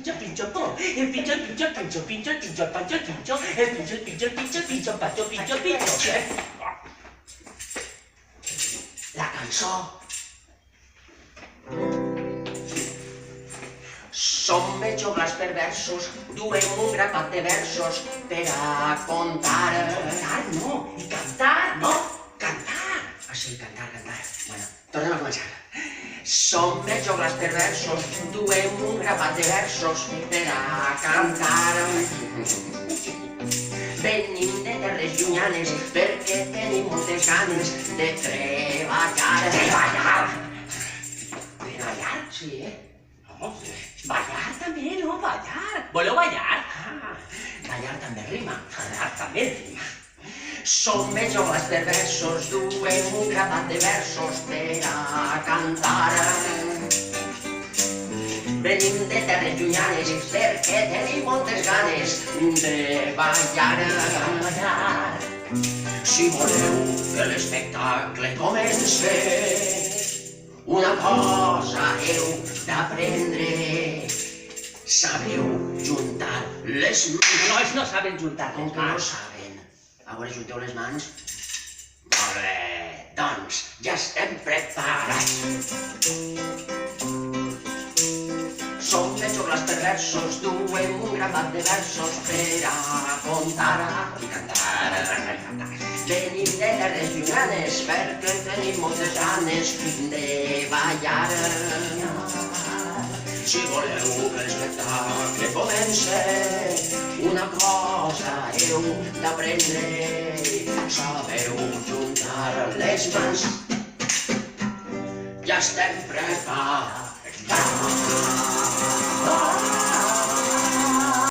Pincho, po. El pincho, pincho, pincho, pincho, pincho, pancho, pincho. El pincho, pincho, pincho, pincho, pancho, pincho, pincho. La cançó. Som els joglars perversos, duem un grapat de versos per a contar. Contar no, i cantar no. Cantar. Ah, sí, cantar. Bueno, tornem a començar. Som els joglars perversos, duem un grapat de versos per a cantar. Venim de terres llunyanes perquè tenim moltes ganes de treballar. Treballar? Treballar? Sí, No, ballar també, no? Ballar. Voleu ballar? Ballar també rima. Ballar també rima. Som els joves perversos, duem un grapat de versos per a cantar. Venim de terres llunyanes perquè tenim moltes ganes de ballar. Si voleu que l'espectacle comence, una cosa heu d'aprendre. Sabeu juntar les mans. No, ells no saben juntar les mans. Com que no saben? A veure, junteu les mans. Molt bé, doncs ja estem preparats. Som els joglars perversos, duem un grapat de versos per a contar i cantar. Venim de terres llunyanes perquè tenim moltes ganes de ballar. Si voleu que l'espectacle comence, una cosa heu d'aprendre. Sabeu juntar les mans. Ja estem preparats.